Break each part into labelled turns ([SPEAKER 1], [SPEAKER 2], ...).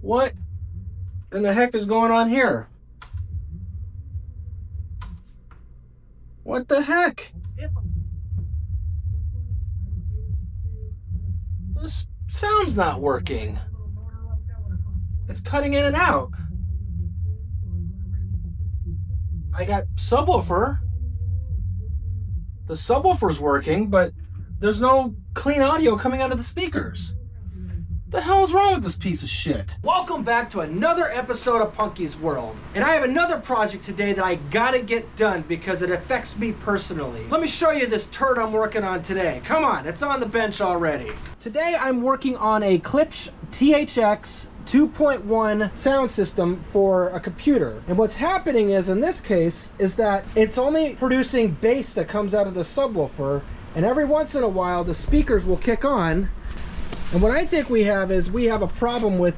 [SPEAKER 1] What in the heck is going on here? What the heck? This sound's not working. It's cutting in and out. I got subwoofer. The subwoofer's working, but there's no clean audio coming out of the speakers. What the hell is wrong with this piece of shit? Welcome back to another episode of Punky's World. And I have another project today that I gotta get done because it affects me personally. Let me show you this turd I'm working on today. Come on, it's on the bench already. Today I'm working on a Klipsch THX 2.1 sound system for a computer. And what's happening is, in this case, is that it's only producing bass that comes out of the subwoofer, and every once in a while the speakers will kick on. And what I think we have is we have a problem with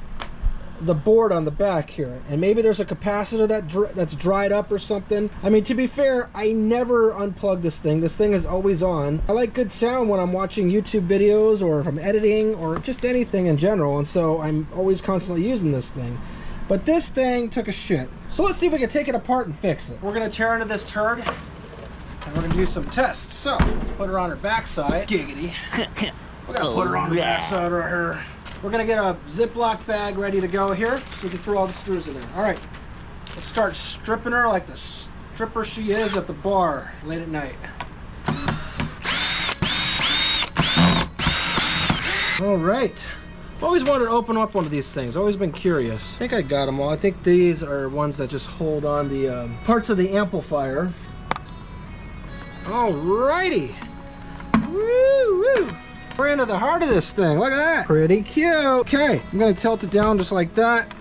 [SPEAKER 1] the board on the back here, and maybe there's a capacitor that's dried up or something. I mean, to be fair, I never unplug this thing. This thing is always on. I like good sound when I'm watching YouTube videos or if I'm editing or just anything in general, and so I'm always constantly using this thing. But this thing took a shit. So let's see if we can take it apart and fix it. We're gonna tear into this turd and we're gonna do some tests. So put her on her backside. Giggity. We're gonna put her on the backside right here. We're gonna get a Ziploc bag ready to go here so we can throw all the screws in there. All right, let's start stripping her like the stripper she is at the bar late at night. All right. I've always wanted to open up one of these things. Always been curious. I think I got them all. I think these are ones that just hold on the parts of the amplifier. All righty. Woo woo. We're into the heart of this thing. Look at that. Pretty cute. Okay, I'm gonna tilt it down just like that.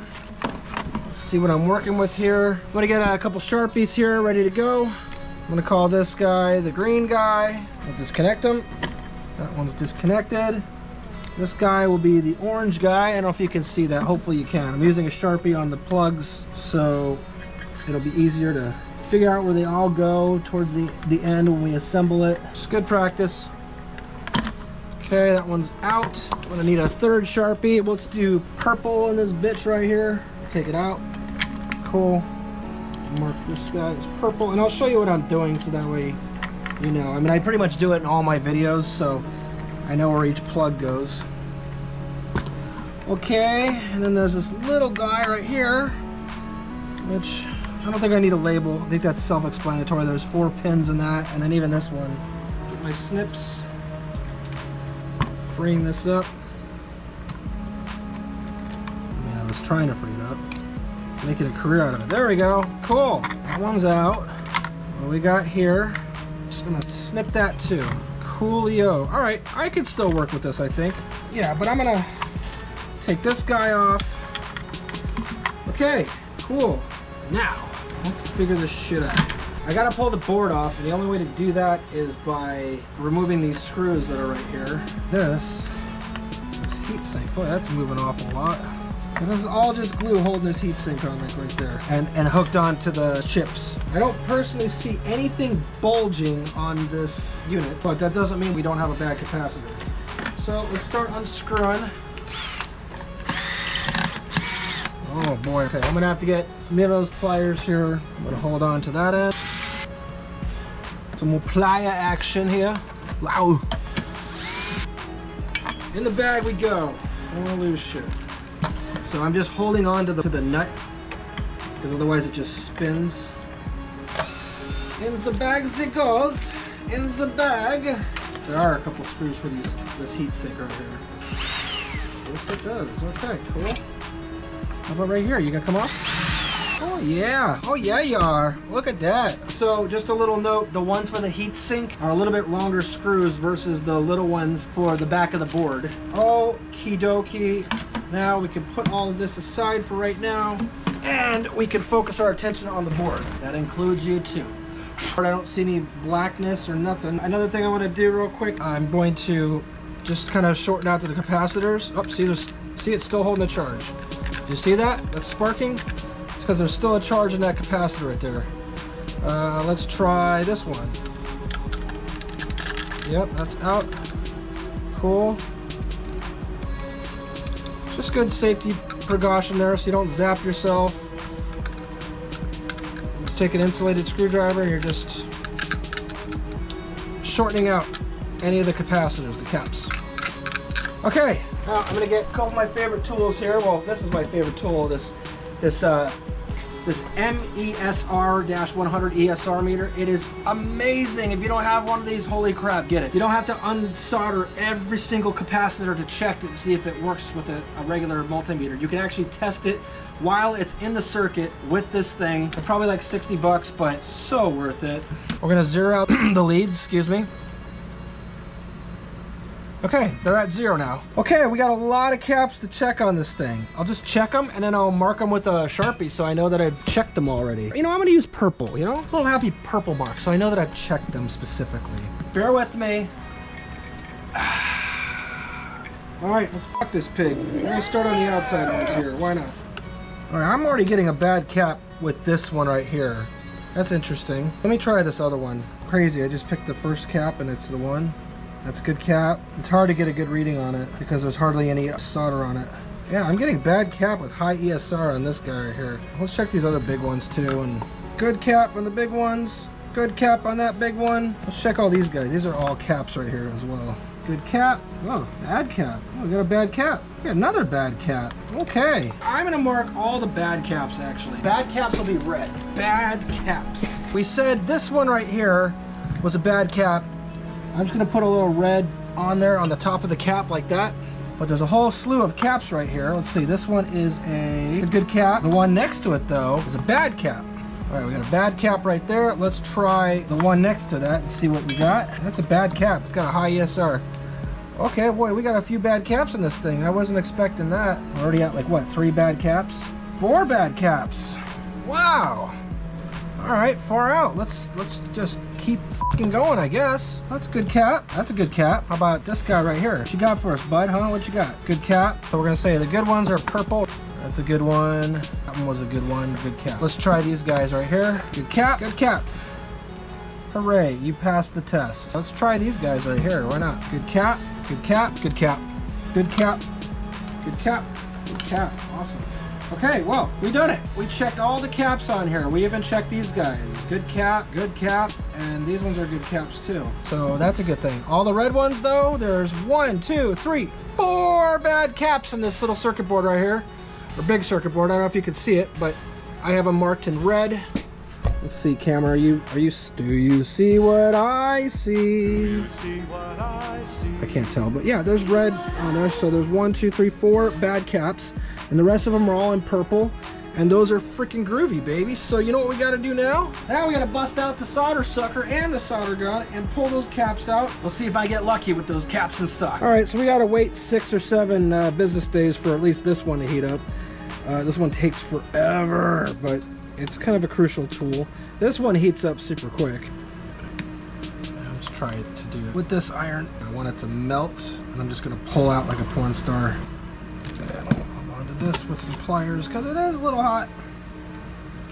[SPEAKER 1] Let's see what I'm working with here. I'm gonna get a couple Sharpies here ready to go. I'm gonna call this guy the green guy. I'll disconnect him. That one's disconnected. This guy will be the orange guy. I don't know if you can see that. Hopefully you can. I'm using a Sharpie on the plugs, so it'll be easier to figure out where they all go towards the end when we assemble it. Just good practice. Okay, that one's out. I'm gonna need a third Sharpie. Let's do purple in this bitch right here. Take it out. Cool. Mark this guy as purple, and I'll show you what I'm doing so that way you know. I mean, I pretty much do it in all my videos, so I know where each plug goes. Okay, and then there's this little guy right here, which I don't think I need a label. I think that's self-explanatory. There's 4 pins in that, and then even this one. Get my snips. Freeing this up. Yeah, I was trying to free it up. Making a career out of it. There we go. Cool. That one's out. What we got here. Just gonna snip that too. Coolio. Alright, I could still work with this, I think. Yeah, but I'm gonna take this guy off. Okay, cool. Now, let's figure this shit out. I gotta pull the board off, and the only way to do that is by removing these screws that are right here. This heat sink, boy, that's moving off a lot. And this is all just glue holding this heat sink on right there, and hooked onto the chips. I don't personally see anything bulging on this unit, but that doesn't mean we don't have a bad capacitor. So let's start unscrewing. Oh boy, okay, I'm gonna have to get some of those pliers here. I'm gonna hold on to that end. Some more plier action here. Wow. In the bag we go. I don't wanna lose shit. So I'm just holding on to the nut, because otherwise it just spins. In the bag it goes. In the bag. There are a couple screws for this heat sink right here. Yes it does. Okay, cool. How about right here? You gonna come off? Oh yeah. Oh yeah you are. Look at that. So just a little note, the ones for the heat sink are a little bit longer screws versus the little ones for the back of the board. Okie dokie. Now we can put all of this aside for right now, and we can focus our attention on the board. That includes you too. I don't see any blackness or nothing. Another thing I want to do real quick, I'm going to just kind of shorten out to the capacitors. Oh, see it's still holding the charge. You see that? That's sparking. It's because there's still a charge in that capacitor right there. Let's try this one. Yep, that's out. Cool. Just good safety
[SPEAKER 2] precaution there so you don't zap yourself. Just take an insulated screwdriver and you're just shortening out any of the capacitors, the caps. Okay, now I'm gonna get a couple of my favorite tools here. Well, this is my favorite tool, this MESR-100 ESR meter. It is amazing. If you don't have one of these, holy crap, get it. You don't have to unsolder every single capacitor to check to see if it works with a regular multimeter. You can actually test it while it's in the circuit with this thing. They're probably like 60 bucks, but so worth it. We're gonna zero out the leads, excuse me. Okay, they're at 0 now. Okay, we got a lot of caps to check on this thing. I'll just check them and then I'll mark them with a Sharpie so I know that I've checked them already. You know, I'm gonna use purple, you know? A little happy purple mark so I know that I've checked them specifically. Bear with me. All right, let's fuck this pig. We're gonna start on the outside ones here, why not? All right, I'm already getting a bad cap with this one right here. That's interesting. Let me try this other one. Crazy, I just picked the first cap and it's the one. That's a good cap. It's hard to get a good reading on it because there's hardly any solder on it. Yeah, I'm getting bad cap with high ESR on this guy right here. Let's check these other big ones too. And good cap on the big ones. Good cap on that big one. Let's check all these guys. These are all caps right here as well. Good cap. Oh, bad cap. Oh, we got a bad cap. We got another bad cap. Okay. I'm gonna mark all the bad caps actually. Bad caps will be red. Bad caps. We said this one right here was a bad cap. I'm just gonna put a little red on there on the top of the cap like that. But there's a whole slew of caps right here. Let's see, this one is a good cap. The one next to it though is a bad cap. All right, we got a bad cap right there. Let's try the one next to that and see what we got. That's a bad cap, it's got a high ESR. Okay, boy, we got a few bad caps in this thing. I wasn't expecting that. We're already at like what, 3 bad caps? 4 bad caps. Wow. All right, far out. Let's just keep going, I guess. That's a good cap. That's a good cap. How about this guy right here? What you got for us, bud, huh? What you got? Good cap. So we're gonna say the good ones are purple. That's a good one. That one was a good one. Good cap. Let's try these guys right here. Good cap. Good cap. Hooray, you passed the test. Let's try these guys right here. Why not? Good cap. Good cap. Good cap. Good cap. Good cap. Good cap. Awesome. Okay, well, we done it. We checked all the caps on here. We even checked these guys. Good cap, and these ones are good caps too. So that's a good thing. All the red ones though, there's 1, 2, 3, 4 bad caps in this little circuit board right here. Or big circuit board, I don't know if you can see it, but I have them marked in red. Let's see, camera, do you see what I see? I can't tell, but yeah, there's red on there. So there's 1, 2, 3, 4 bad caps. And the rest of them are all in purple. And those are freaking groovy, baby. So you know what we gotta do now? Now we gotta bust out the solder sucker and the solder gun and pull those caps out. We'll see if I get lucky with those caps in stock. All right, so we gotta wait 6 or 7 business days for at least this one to heat up. This one takes forever, but it's kind of a crucial tool. This one heats up super quick. Let's try to do it with this iron. I want it to melt, and I'm just gonna pull out like a porn star. This with some pliers because it is a little hot.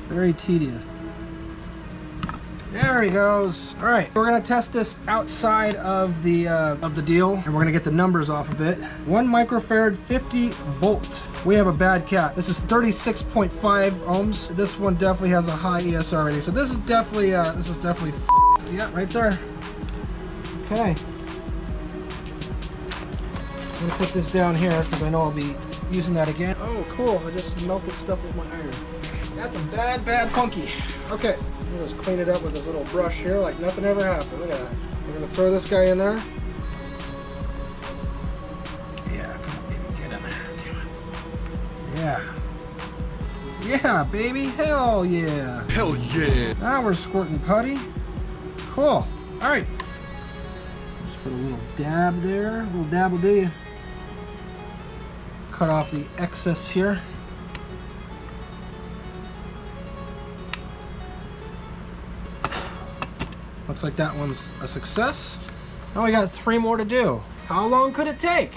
[SPEAKER 2] Very tedious. There he goes. All right, we're gonna test this outside of the deal, and we're gonna get the numbers off of it. 1 microfarad, 50 volt. We have a bad cap. This is 36.5 ohms. This one definitely has a high ESR rating. So this is definitely yeah, right there. Okay. I'm gonna put this down here because I know I'll be using that again. Oh, cool. I just melted stuff with my iron. That's a bad Punky. Okay, we'll just clean it up with this little brush here like nothing ever happened. Look at that. We're gonna throw this guy in there. Yeah, come on, baby, get in there. Yeah. Yeah, baby, hell yeah.
[SPEAKER 3] Hell yeah.
[SPEAKER 2] Now we're squirting putty. Cool. All right. Just put a little dab there. A little dab will do you. Cut off the excess here. Looks like that one's a success. Now we got 3 more to do. How long could it take?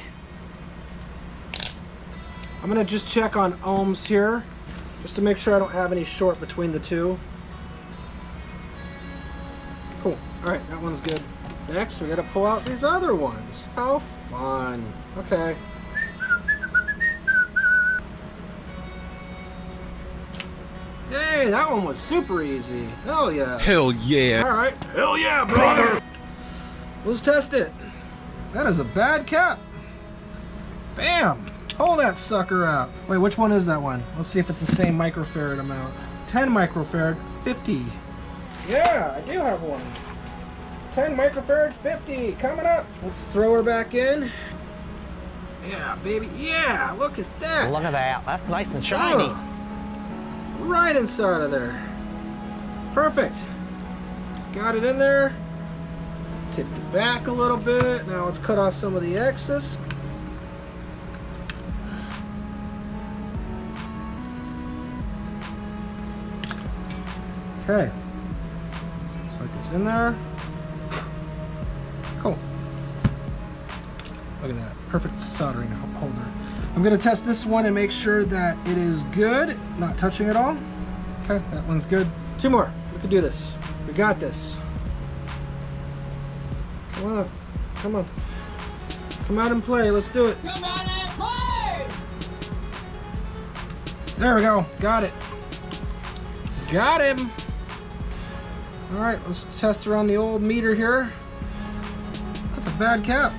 [SPEAKER 2] I'm gonna just check on ohms here, just to make sure I don't have any short between the two. Cool, all right, that one's good. Next, we gotta pull out these other ones. How fun, okay. Hey, that one was super easy. Hell yeah.
[SPEAKER 3] Hell yeah.
[SPEAKER 2] All right. Hell yeah, brother. Let's test it. That is a bad cap. Bam. Pull that sucker out. Wait, which one is that one? Let's see if it's the same microfarad amount. 10 microfarad, 50. Yeah, I do have one. 10 microfarad, 50. Coming up. Let's throw her back in. Yeah, baby. Yeah, look at that.
[SPEAKER 4] Look at that. That's nice and shiny.
[SPEAKER 2] Oh, right inside of there. Perfect. Got it in there. Tipped it back a little bit. Now let's cut off some of the excess. Okay. Looks like it's in there. Cool. Look at that. Perfect soldering holder. I'm going to test this one and make sure that it is good. Not touching at all. Okay, that one's good. 2 more. We can do this. We got this. Come on. Come on. Come out and play. Let's do it.
[SPEAKER 5] Come on and play!
[SPEAKER 2] There we go. Got it. Got him. All right, let's test her on the old meter here. That's a bad cap.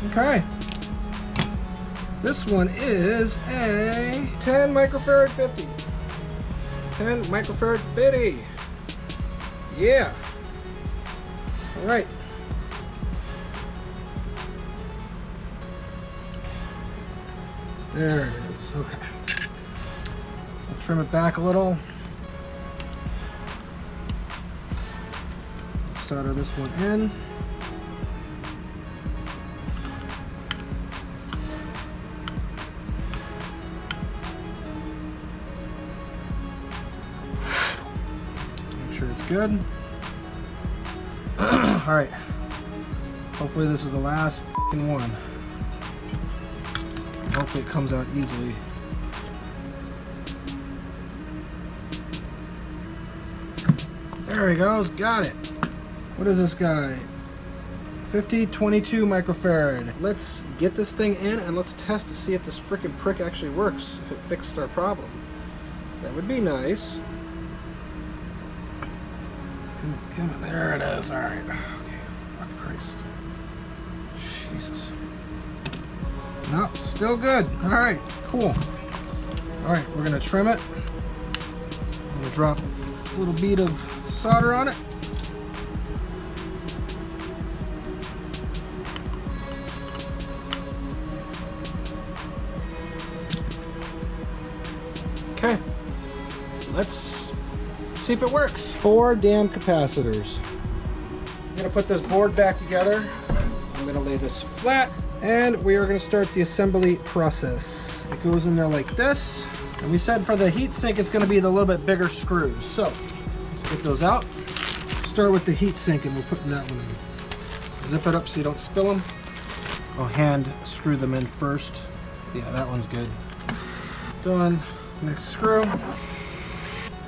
[SPEAKER 2] Okay. This one is a 10 microfarad 50. 10 microfarad 50. Yeah. All right. There it is. Okay. I'll trim it back a little. Solder this one in. Make sure it's good. All right. Hopefully this is the last one. Hopefully it comes out easily. There he goes. Got it. What is this guy? 50, 22 microfarad. Let's get this thing in and let's test to see if this frickin' prick actually works, if it fixed our problem. That would be nice. Come on, there it is. All right. Okay, fuck Christ. Jesus. Nope, still good. All right, cool. All right, we're gonna trim it. I'm gonna drop a little bead of solder on it. Okay, let's see if it works. 4 damn capacitors. I'm gonna put this board back together. I'm gonna lay this flat, and we are gonna start the assembly process. It goes in there like this, and we said for the heat sink it's gonna be the little bit bigger screws. So let's get those out. Start with the heat sink, and we're putting that one in. Zip it up so you don't spill them. I'll hand screw them in first. Yeah, that one's good. Done. Next screw.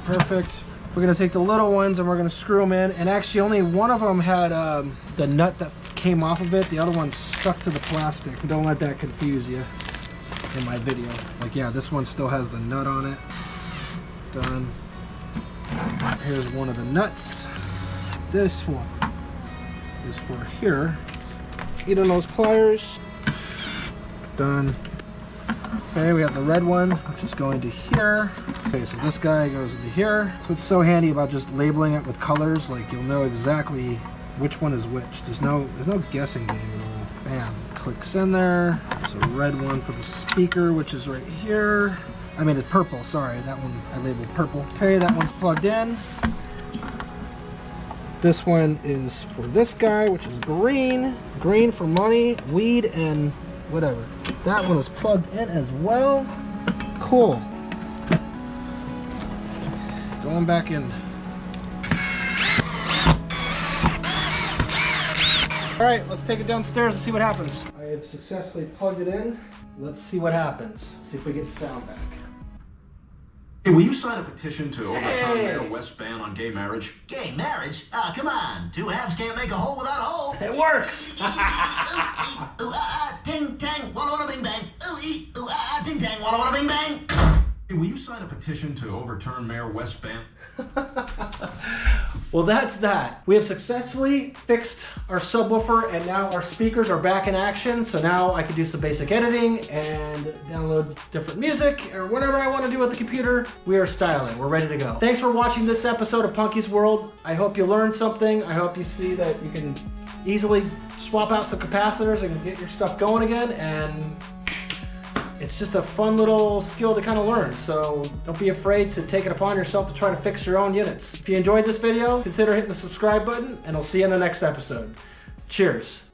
[SPEAKER 2] Perfect. We're gonna take the little ones and we're gonna screw them in. And actually only one of them had the nut that came off of it. The other one stuck to the plastic. Don't let that confuse you in my video. Like, yeah, this one still has the nut on it. Done. Here's one of the nuts. This one is for here. Either those pliers. Done. Okay, we have the red one, which is going to here. Okay, so this guy goes into here. So it's so handy about just labeling it with colors, like you'll know exactly which one is which. There's no guessing game at all. Bam, clicks in there. There's a red one for the speaker, which is right here. I mean, it's purple, sorry, that one I labeled purple. Okay, that one's plugged in. This one is for this guy, which is green. Green for money, weed, and whatever. That one is plugged in as well. Cool. Going back in. All right, let's take it downstairs and see what happens. I have successfully plugged it in. Let's see what happens. See if we get sound back.
[SPEAKER 6] Hey, will you sign a petition to overturn Mayor West's ban on gay marriage?
[SPEAKER 7] Gay marriage? Ah, come on. 2 halves can't make a hole without a hole.
[SPEAKER 2] It works.
[SPEAKER 7] Ting tang, walla walla bing bang. Ooh ee, ooh ah, ting tang, walla walla bing bang.
[SPEAKER 6] Will you sign a petition to overturn Mayor West Bam?
[SPEAKER 2] Well, that's that. We have successfully fixed our subwoofer, and now our speakers are back in action. So now I can do some basic editing and download different music or whatever I want to do with the computer. We are styling. We're ready to go. Thanks for watching this episode of Punky's World. I hope you learned something. I hope you see that you can easily swap out some capacitors and get your stuff going again. And it's just a fun little skill to kind of learn, so don't be afraid to take it upon yourself to try to fix your own units. If you enjoyed this video, consider hitting the subscribe button, and I'll see you in the next episode. Cheers.